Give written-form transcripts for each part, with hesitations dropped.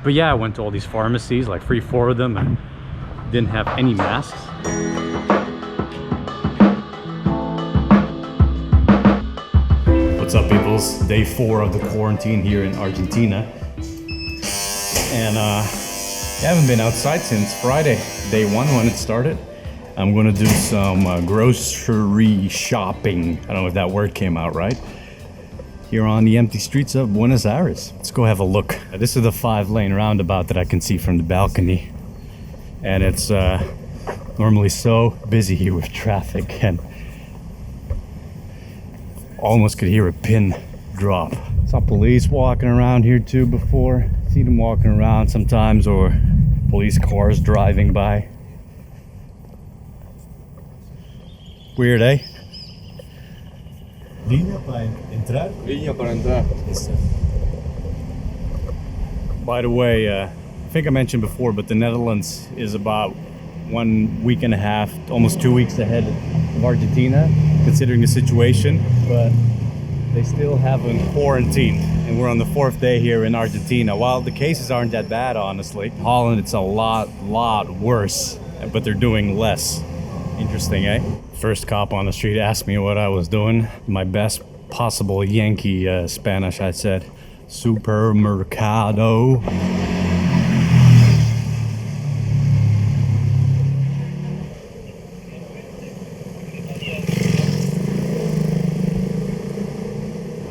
But yeah, I went to all these pharmacies, like 3-4 of them, and didn't have any masks. What's up, peoples? Day 4 of the quarantine here in Argentina. And I haven't been outside since Friday, day 1 when it started. I'm gonna do some grocery shopping. I don't know if that word came out right. Here on the empty streets of Buenos Aires. Let's go have a look. This is the 5-lane roundabout that I can see from the balcony. And it's normally so busy here with traffic, and almost could hear a pin drop. Saw police walking around here too before. See them walking around sometimes, or police cars driving by. Weird, eh? Línea para entrar. Línea para entrar. By the way, I think I mentioned before, but the Netherlands is about 1 week and a half, almost 2 weeks ahead of Argentina, considering the situation. But they still haven't quarantined, and we're on the 4th day here in Argentina. While the cases aren't that bad, honestly, Holland it's a lot worse, but they're doing less. Interesting, eh? First cop on the street asked me what I was doing. My best possible Yankee Spanish, I said, supermercado.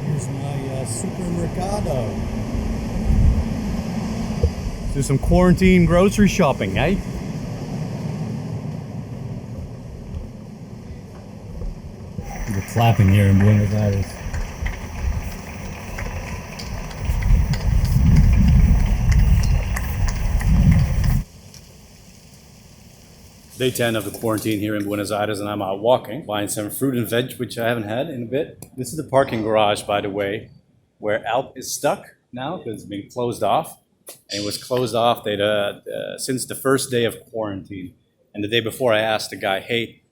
Here's my supermercado. Do some quarantine grocery shopping, eh? The clapping here in Buenos Aires. Day 10 of the quarantine here in Buenos Aires, and I'm out walking, buying some fruit and veg, which I haven't had in a bit. This is the parking garage, by the way, where Alp is stuck now because it's been closed off. And it was closed off since the first day of quarantine. And the day before I asked the guy, hey,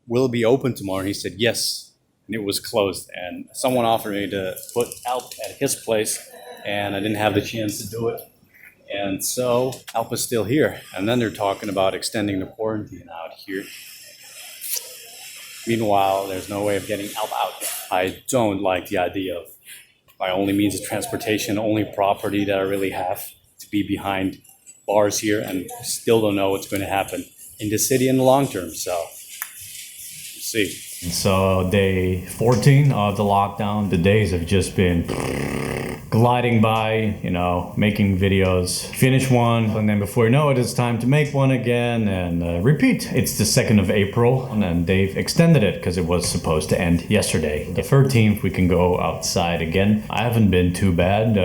will it be open tomorrow? And he said yes, and it was closed. And someone offered me to put Alp at his place, and I didn't have the chance to do it. And so Alp is still here. And then they're talking about extending the quarantine out here. Meanwhile, there's no way of getting Alp out. I don't like the idea of my only means of transportation, only property that I really have to be behind bars here, and still don't know what's going to happen in the city in the long term. So we'll see. So day 14 of the lockdown, the days have just been gliding by, you know, making videos. Finish one, and then before you know it, it's time to make one again and repeat. It's the 2nd of April, and then they've extended it because it was supposed to end yesterday. The 13th, we can go outside again. I haven't been too bad.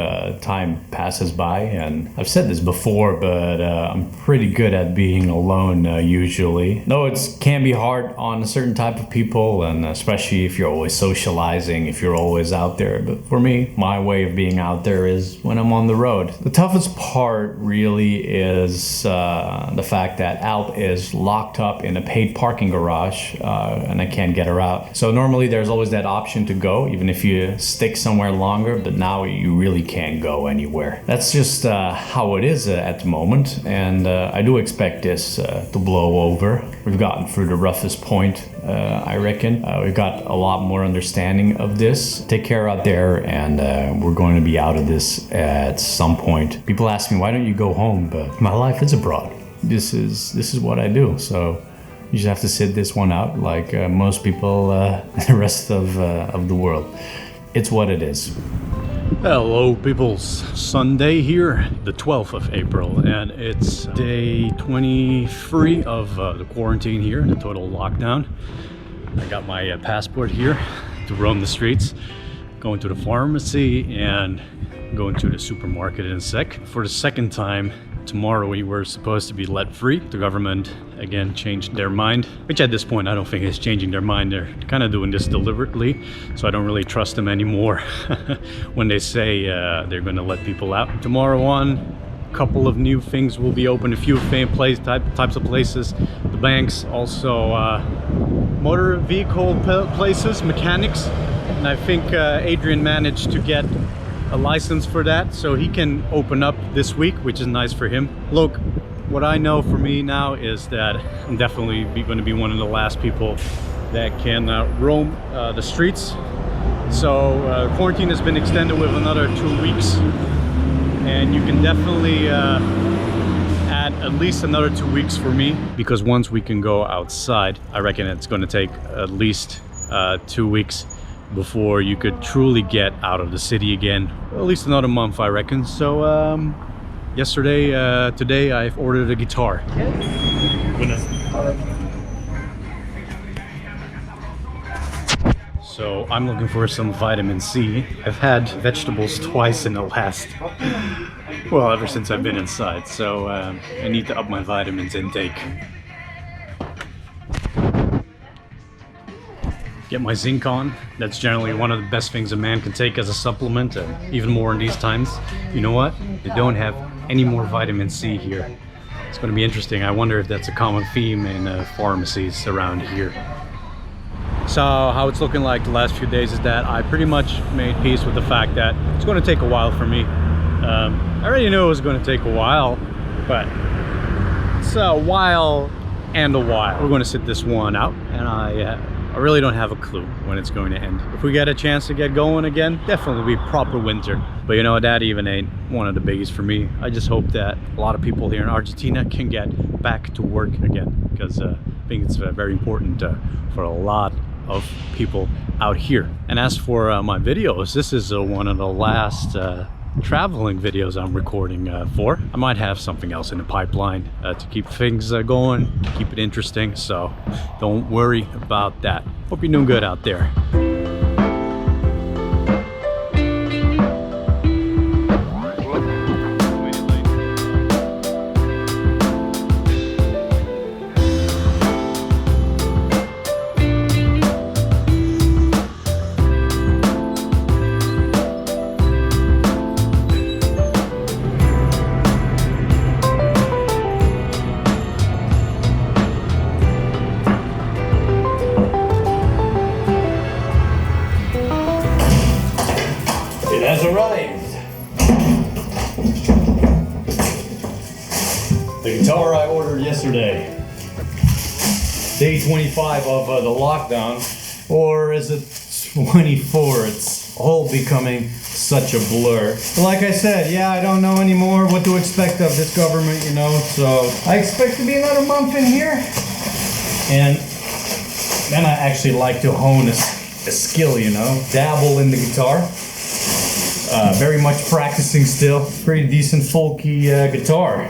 Time passes by, and I've said this before, but I'm pretty good at being alone usually. Though it can be hard on a certain type of people, and especially if you're always socializing, if you're always out there. But for me, my way of being out there is when I'm on the road. The toughest part really is the fact that Alp is locked up in a paid parking garage, and I can't get her out. So normally there's always that option to go, even if you stick somewhere longer, but now you really can't go anywhere. That's just how it is at the moment, and I do expect this to blow over. We've gotten through the roughest point, I reckon. We've got a lot more understanding of this. Take care out there, and we're going to be out of this at some point. People ask me, why don't you go home? But my life is abroad. This is what I do. So you just have to sit this one out like most people the rest of the world. It's what it is. Hello peoples, Sunday here, the 12th of April, and it's day 23 of the quarantine here, the total lockdown. I got my passport here to roam the streets, going to the pharmacy and going to the supermarket in a sec. For the second time, tomorrow we were supposed to be let free. The government again changed their mind, which at this point I don't think is changing their mind. They're kind of doing this deliberately, so I don't really trust them anymore when they say they're going to let people out. Tomorrow on, a couple of new things will be open, a few types of places. The banks, also motor vehicle places, mechanics, and I think Adrian managed to get a license for that, so he can open up this week, which is nice for him. Look, what I know for me now is that I'm definitely going to be one of the last people that can roam the streets. So quarantine has been extended with another 2 weeks, and you can definitely add at least another 2 weeks for me, because once we can go outside, I reckon it's going to take at least 2 weeks before you could truly get out of the city again. At least another month, I reckon. So today I've ordered a guitar. So I'm looking for some vitamin C. I've had vegetables twice in the last, well, ever since I've been inside. So I need to up my vitamins intake. Get my zinc on. That's generally one of the best things a man can take as a supplement, and even more in these times. You know what? They don't have any more vitamin C here. It's going to be interesting. I wonder if that's a common theme in pharmacies around here. So how it's looking like the last few days is that I pretty much made peace with the fact that it's going to take a while for me. I already knew it was going to take a while, but it's a while and a while. We're going to sit this one out, and I really don't have a clue when it's going to end. If we get a chance to get going again, definitely be proper winter. But you know, that even ain't one of the biggies for me. I just hope that a lot of people here in Argentina can get back to work again, because I think it's very important for a lot of people out here. And as for my videos, this is one of the last traveling videos I'm recording for. I might have something else in the pipeline to keep things going, keep it interesting, so don't worry about that. Hope you're doing good out there. Has arrived. The guitar I ordered yesterday. Day 25 of the lockdown, or is it 24? It's all becoming such a blur. But like I said, yeah, I don't know anymore what to expect of this government, you know, so I expect to be another month in here. And then I actually like to hone a skill, you know, dabble in the guitar. Very much practicing still. Pretty decent folky guitar.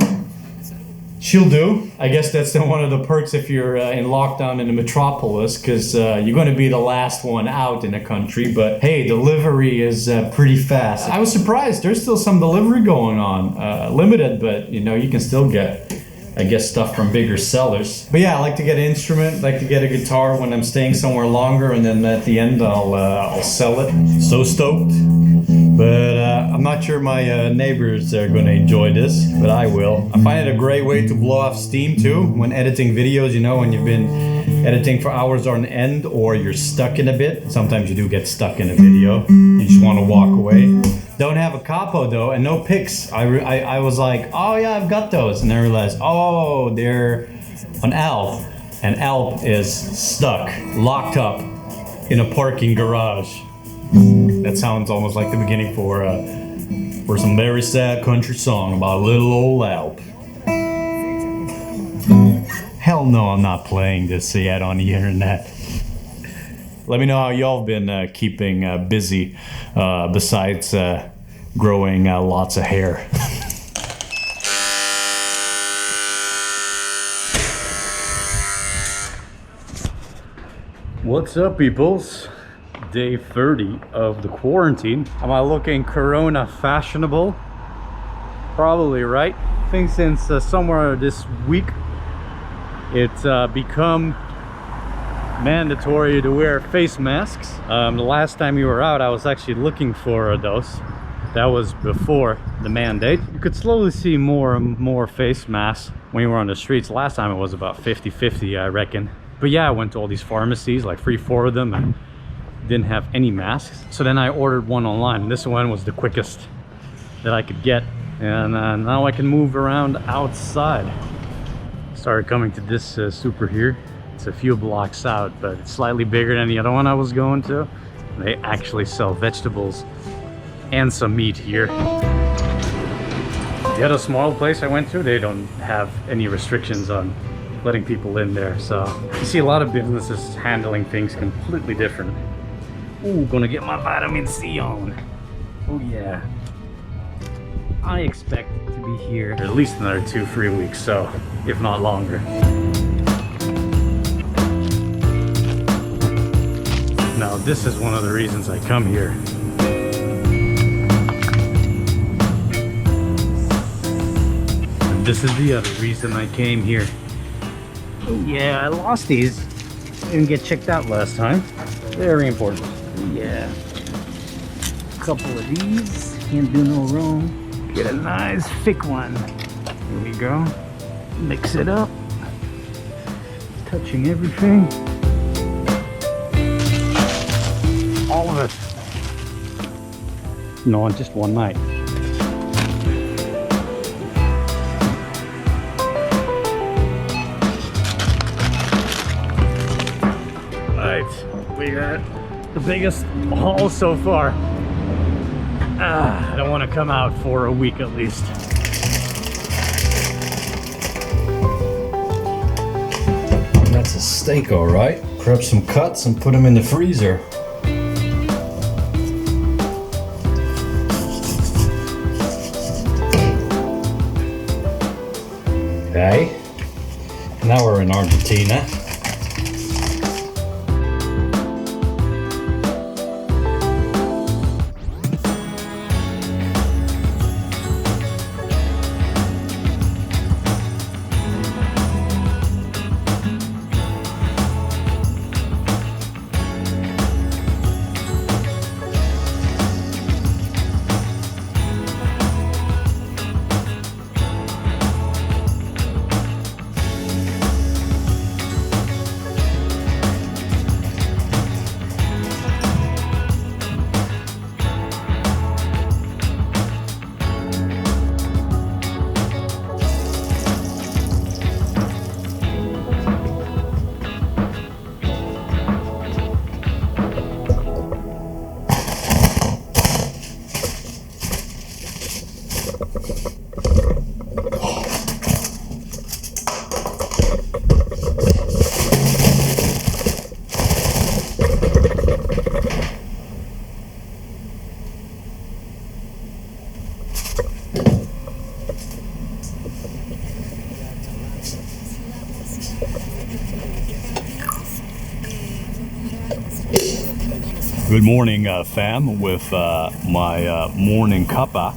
She'll do. I guess that's one of the perks if you're in lockdown in the metropolis, because you're going to be the last one out in the country. But hey, delivery is pretty fast. I was surprised. There's still some delivery going on. Limited, but you know, you can still get, I guess, stuff from bigger sellers. But yeah, I like to get an instrument, like to get a guitar when I'm staying somewhere longer, and then at the end I'll sell it. So stoked. But I'm not sure my neighbors are going to enjoy this, but I will. I find it a great way to blow off steam too when editing videos, you know, when you've been editing for hours on end, or you're stuck in a bit. Sometimes you do get stuck in a video. You just want to walk away. Don't have a capo though, and no picks. I was like, oh yeah, I've got those, and I realized, oh, they're an Alp, and Alp is stuck, locked up in a parking garage. That sounds almost like the beginning for some very sad country song about a little old Alp. Hell no, I'm not playing this yet on the internet. Let me know how y'all been keeping busy besides growing lots of hair. What's up, peoples? Day 30 of the quarantine. Am I looking Corona fashionable? Probably, right? I think since somewhere this week it's become mandatory to wear face masks. The last time you were out, I was actually looking for those. That was before the mandate. You could slowly see more and more face masks when you were on the streets. Last time it was about 50-50, I reckon. But yeah, I went to all these pharmacies, like 3-4 of them, and didn't have any masks. So then I ordered one online. This one was the quickest that I could get. And now I can move around outside. Started coming to this super here. It's a few blocks out, but it's slightly bigger than the other one I was going to. They actually sell vegetables and some meat here. The other small place I went to, they don't have any restrictions on letting people in there. So you see a lot of businesses handling things completely different. Ooh, gonna get my vitamin C on. Oh yeah. I expect to be here for at least another 2-3 weeks, so if not longer. Now this is one of the reasons I come here. And this is the other reason I came here. Oh yeah, I lost these. Didn't get checked out last time. Very important. Yeah. A couple of these. Can't do no wrong. Get a nice thick one. Here we go. Mix it up. Touching everything. All of it. No, on just one night. Right, we got the biggest haul so far. I don't want to come out for a week at least. That's a steak, all right. Grab some cuts and put them in the freezer. Okay, now we're in Argentina. Good morning, fam, with my morning cuppa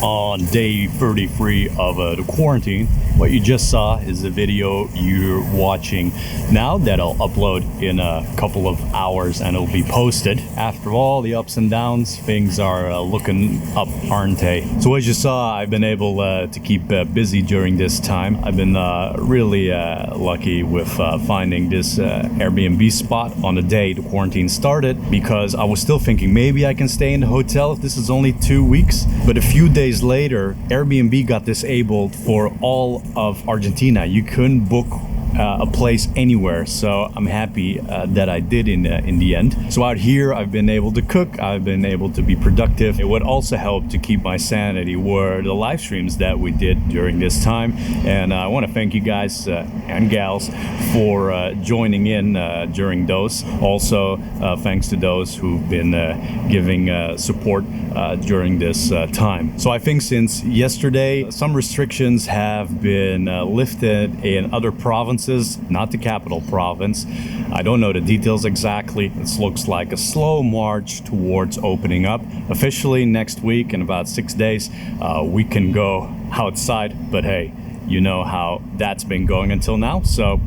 on day 33 of the quarantine. What you just saw is the video you're watching now that I'll upload in a couple of hours and it'll be posted. After all the ups and downs, things are looking up, aren't they? So as you saw, I've been able to keep busy during this time. I've been really lucky with finding this Airbnb spot on the day the quarantine started, because I was still thinking maybe I can stay in the hotel if this is only 2 weeks. But a few days later, Airbnb got disabled for all of Argentina. You couldn't book a place anywhere, so I'm happy that I did in the end. So out here I've been able to cook, I've been able to be productive. It would also help to keep my sanity were the live streams that we did during this time, and I want to thank you guys and gals for joining in during those. Also thanks to those who've been giving support during this time. So I think since yesterday some restrictions have been lifted in other provinces, not the capital province. I don't know the details exactly. This looks like a slow march towards opening up. Officially next week, in about 6 days, we can go outside, but hey, you know how that's been going until now. So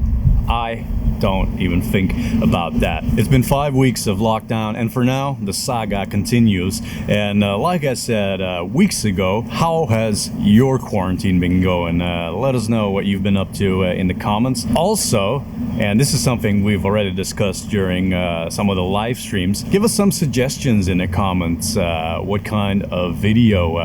I don't even think about that. It's been 5 weeks of lockdown, and for now, the saga continues. And like I said weeks ago, how has your quarantine been going? Let us know what you've been up to in the comments. Also, and this is something we've already discussed during some of the live streams, give us some suggestions in the comments what kind of video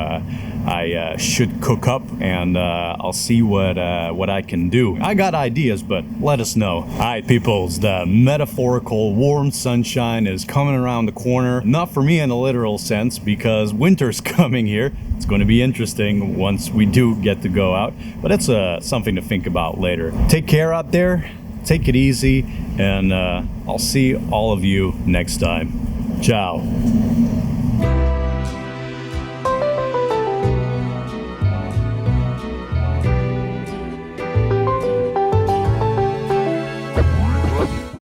I should cook up, and I'll see what I can do. I got ideas, but let us know. Alright peoples, the metaphorical warm sunshine is coming around the corner. Not for me in a literal sense, because winter's coming here. It's going to be interesting once we do get to go out, but it's something to think about later. Take care out there, take it easy, and I'll see all of you next time. Ciao.